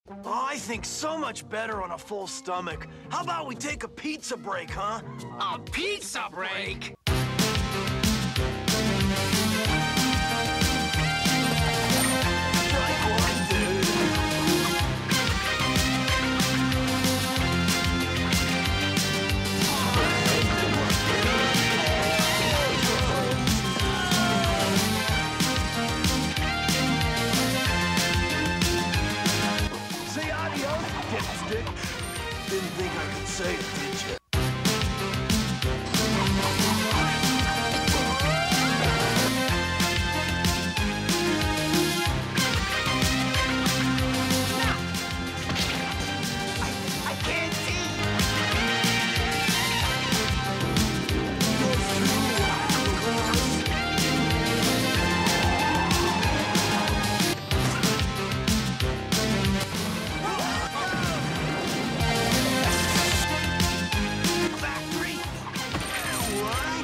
Oh, I think so much better on a full stomach. How about we take a pizza break, huh? A pizza break? Say adios, dipstick. Didn't think I could say it, did you? I can't see. Factory? What?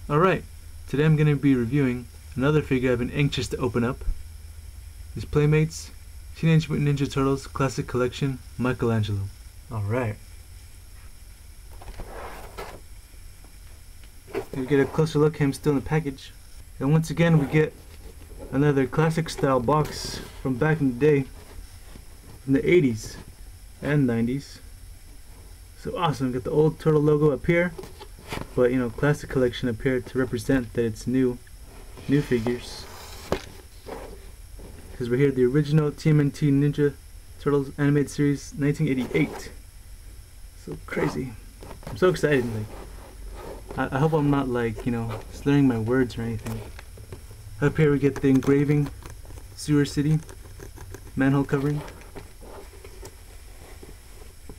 Alright, today I'm going to be reviewing another figure I've been anxious to open up. This Playmates Teenage Mutant Ninja Turtles Classic Collection Michelangelo. Alright. We get a closer look, him still in the package. And once again we get another classic style box from back in the day, from the 80s and 90s. So awesome, got the old turtle logo up here. But you know, classic collection up here to represent that it's new figures. Because we're here, the original TMNT Ninja Turtles animated series, 1988. So crazy! I'm so excited. Like, I hope I'm not like, you know, slurring my words or anything. Up here we get the engraving, Sewer City, manhole covering.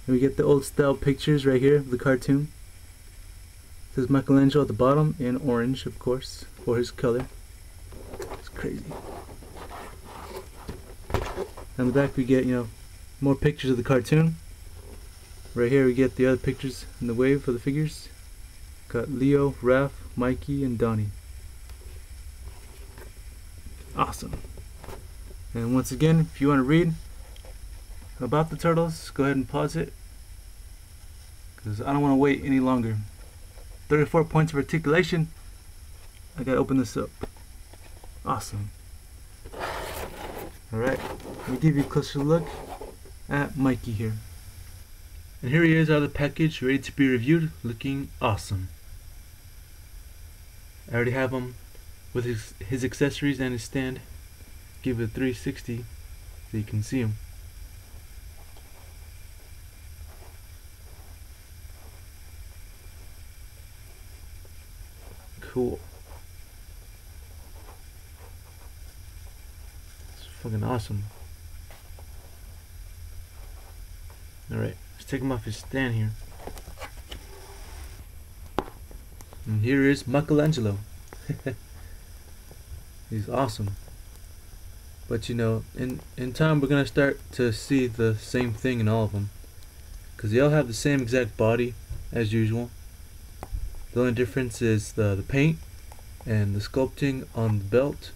And we get the old style pictures right here of the cartoon. There's Michelangelo at the bottom in orange, of course, for his color. It's crazy. On the back we get, you know, more pictures of the cartoon. Right here we get the other pictures in the wave of the figures. Got Leo, Raph, Mikey, and Donnie. Awesome. And once again, if you want to read about the turtles, go ahead and pause it, because I don't want to wait any longer. 34 points of articulation. I gotta open this up. Awesome. Alright, let me give you a closer look at Mikey here. And here he is out of the package, ready to be reviewed, looking awesome. I already have him with his accessories and his stand. Give it a 360 so you can see him. Cool. It's fucking awesome. Alright, let's take him off his stand here. And here is Michelangelo. He's awesome. But you know, in time we're gonna start to see the same thing in all of them, because they all have the same exact body as usual. The only difference is the paint and the sculpting on the belt,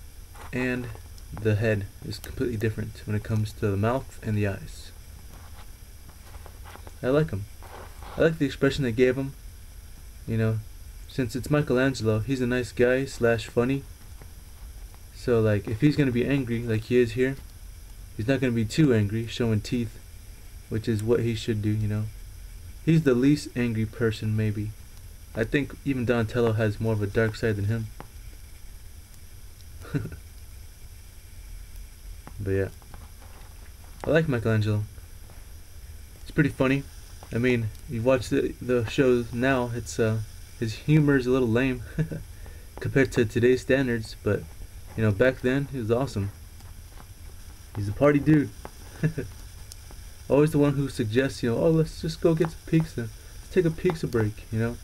and the head is completely different when it comes to the mouth and the eyes. I like him. I like the expression they gave him. You know, since it's Michelangelo, he's a nice guy slash funny. So like, if he's gonna be angry like he is here, he's not gonna be too angry, showing teeth, which is what he should do, you know. He's the least angry person maybe. I think even Donatello has more of a dark side than him. But yeah, I like Michelangelo. It's pretty funny. I mean, you watch the shows now, it's his humor is a little lame compared to today's standards, but you know, back then he was awesome. He's a party dude. Always the one who suggests, you know, oh, let's just go get some pizza. Let's take a pizza break, you know.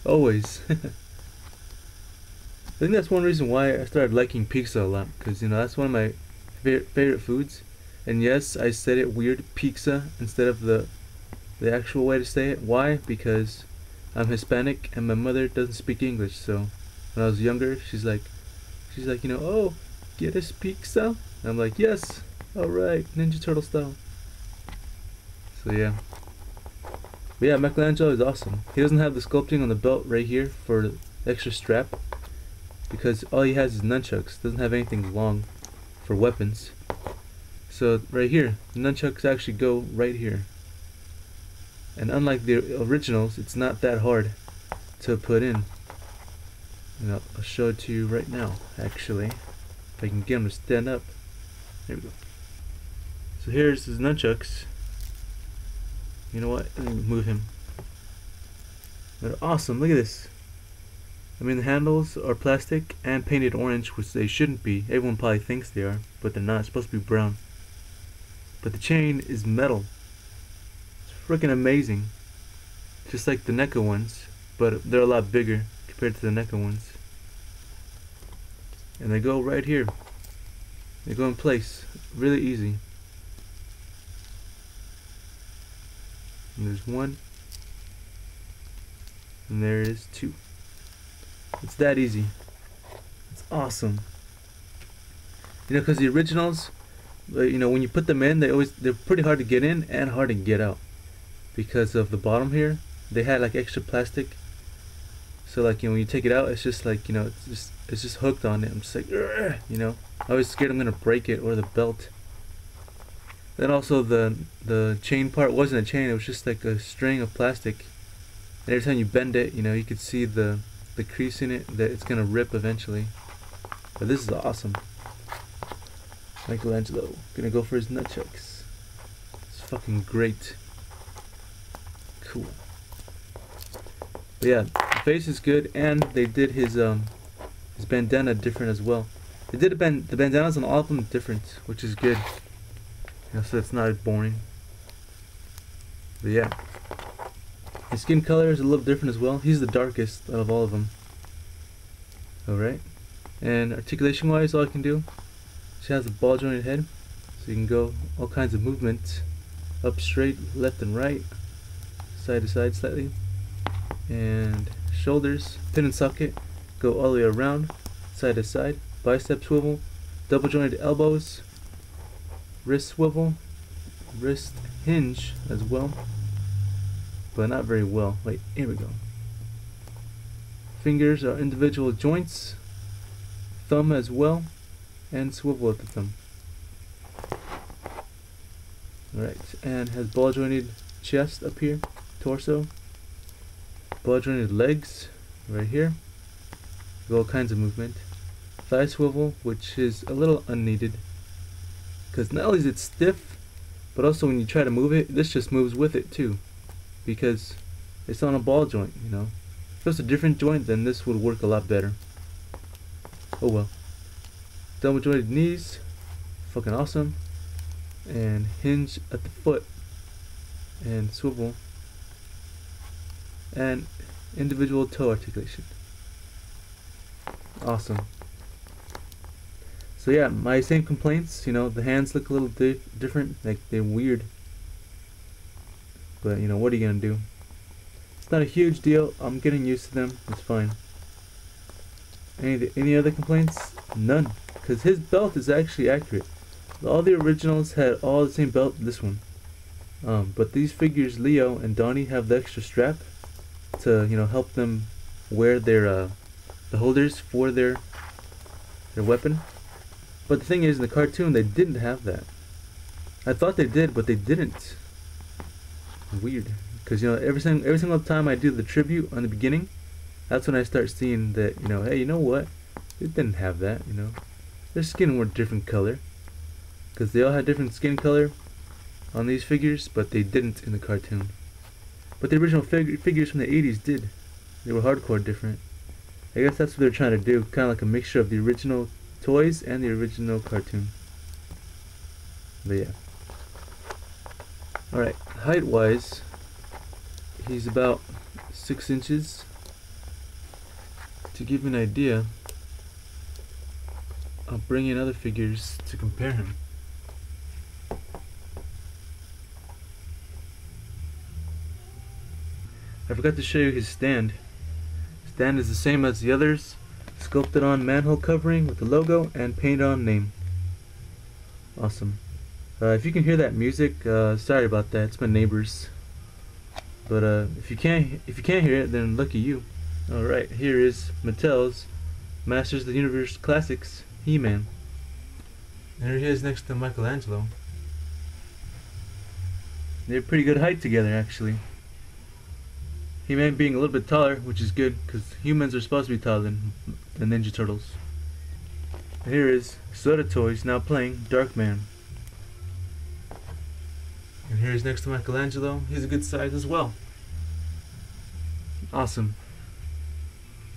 Always. I think that's one reason why I started liking pizza a lot, because you know that's one of my favorite foods. And yes, I said it weird, pizza, instead of the actual way to say it. Why? Because I'm Hispanic and my mother doesn't speak English. So when I was younger, she's like, you know, oh, get us pizza. And I'm like, yes, all right, Ninja Turtle style. So yeah. But yeah, Michelangelo is awesome. He doesn't have the sculpting on the belt right here for the extra strap, because all he has is nunchucks. Doesn't have anything long for weapons. So right here, the nunchucks actually go right here. And unlike the originals, it's not that hard to put in. And I'll show it to you right now, actually. If I can get him to stand up. There we go. So here's his nunchucks. You know what? Let me move him. They're awesome. Look at this. I mean, the handles are plastic and painted orange, which they shouldn't be. Everyone probably thinks they are, but they're not. It's supposed to be brown. But the chain is metal. It's freaking amazing. Just like the NECA ones, but they're a lot bigger compared to the NECA ones. And they go right here. They go in place. Really easy. And there's one. And there is two. It's that easy. It's awesome. You know, because the originals, you know, when you put them in, they're pretty hard to get in and hard to get out because of the bottom here. They had like extra plastic, so like, you know, when you take it out, it's just like, you know, it's just hooked on it. I'm just like, "Urgh," you know, I was scared I'm gonna break it or the belt. Then also the chain part wasn't a chain; it was just like a string of plastic. And every time you bend it, you know, you could see the crease in it, that it's gonna rip eventually. But this is awesome. Michelangelo gonna go for his nunchucks. It's fucking great. Cool. But yeah, the face is good, and they did his bandana different as well. They did the bandanas on all of them different, which is good. You know, so it's not boring. But yeah. His skin color is a little different as well. He's the darkest out of all of them. Alright. And articulation wise, all I can do, she has a ball jointed head. So you can go all kinds of movements. Up straight, left and right. Side to side slightly. And shoulders, pin and socket, go all the way around. Side to side. Bicep swivel. Double jointed elbows. Wrist swivel. Wrist hinge as well. But not very well. Wait, here we go. Fingers are individual joints. Thumb as well. And swivel at the thumb. Alright, and has ball jointed chest up here. Torso. Ball jointed legs right here. All kinds of movement. Thigh swivel, which is a little unneeded. Because not only is it stiff, but also when you try to move it, this just moves with it too. Because it's on a ball joint, you know. If it was a different joint, then this would work a lot better. Oh well. Double jointed knees, fucking awesome. And hinge at the foot. And swivel. And individual toe articulation. Awesome. So yeah, my same complaints, you know, the hands look a little different, like they're weird. But you know, what are you gonna do? It's not a huge deal. I'm getting used to them. It's fine. Any other complaints? None. Because his belt is actually accurate. All the originals had all the same belt. This one. But these figures, Leo and Donnie, have the extra strap to, you know, help them wear their the holders for their weapon. But the thing is, in the cartoon, they didn't have that. I thought they did, but they didn't. Weird, because you know, every single time I do the tribute on the beginning, that's when I start seeing that, you know, hey, you know what? It didn't have that, you know. Their skin were different color. Because they all had different skin color on these figures, but they didn't in the cartoon. But the original figures from the 80s did. They were hardcore different. I guess that's what they're trying to do, kind of like a mixture of the original toys and the original cartoon. But yeah. Alright, height-wise, he's about 6 inches. To give you an idea, I'll bring in other figures to compare him. I forgot to show you his stand. Stand is the same as the others, sculpted on manhole covering with the logo and painted on name. Awesome. If you can hear that music, sorry about that. It's my neighbors. But if you can't hear it, then lucky you. All right, here is Mattel's Masters of the Universe Classics He-Man. And here he is next to Michelangelo. They're pretty good height together, actually. He-Man being a little bit taller, which is good, because humans are supposed to be taller than the Ninja Turtles. And here is Soda Toys now playing Darkman. And here is next to Michelangelo. He's a good size as well. Awesome.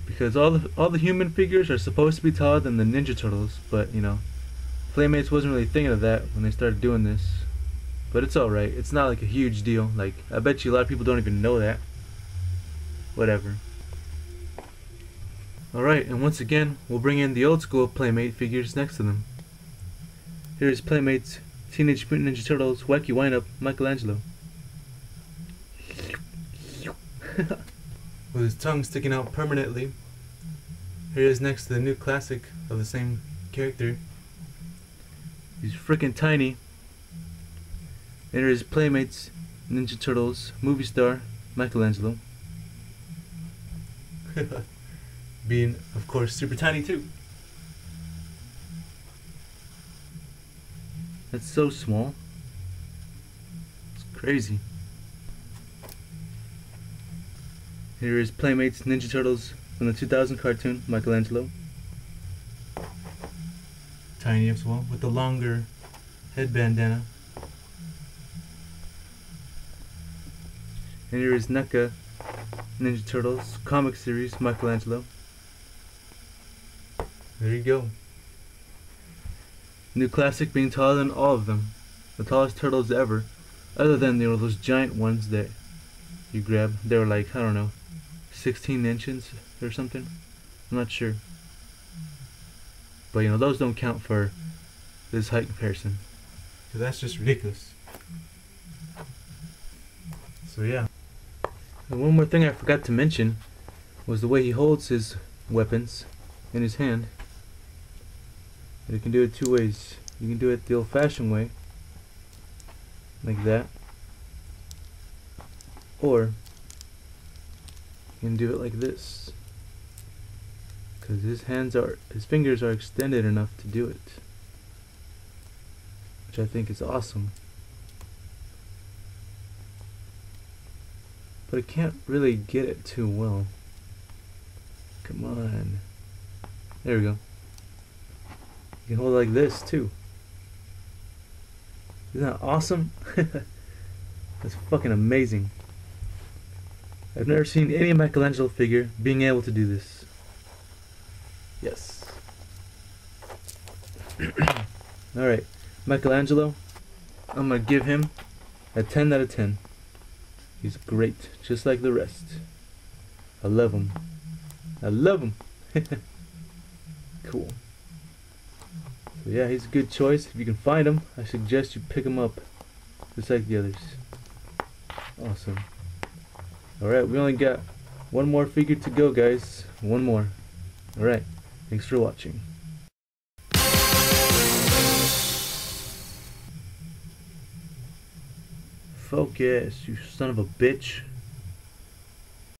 Because all the human figures are supposed to be taller than the Ninja Turtles, but you know, Playmates wasn't really thinking of that when they started doing this. But it's alright. It's not like a huge deal. Like, I bet you a lot of people don't even know that. Whatever. Alright, and once again, we'll bring in the old school Playmate figures next to them. Here's Playmates Teenage Mutant Ninja Turtles Wacky Wind-Up Michelangelo. With his tongue sticking out permanently. Here he is next to the new classic of the same character. He's freaking tiny. And here is Playmates Ninja Turtles movie star Michelangelo. Being, of course, super tiny too. That's so small. It's crazy. Here is Playmates Ninja Turtles from the 2000 cartoon, Michelangelo. Tiny as well, with the longer head bandana. And here is NECA Ninja Turtles comic series, Michelangelo. There you go. New classic being taller than all of them. The tallest turtles ever. Other than those giant ones that you grab. They were like, I don't know, 16 inches or something. I'm not sure. But you know, those don't count for this height comparison. So that's just ridiculous. So yeah. And one more thing I forgot to mention was the way he holds his weapons in his hand. And you can do it two ways. You can do it the old-fashioned way, like that, or you can do it like this, because his fingers are extended enough to do it, which I think is awesome. But I can't really get it too well. Come on. There we go. You can hold it like this too. Isn't that awesome? That's fucking amazing. I've never seen any Michelangelo figure being able to do this. Yes. Alright, Michelangelo, I'm gonna give him a 10 out of 10. He's great, just like the rest. I love him. I love him. Cool. So yeah, he's a good choice. If you can find him, I suggest you pick him up, just like the others. Awesome. Alright, we only got one more figure to go, guys. One more. Alright, thanks for watching. Focus, you son of a bitch.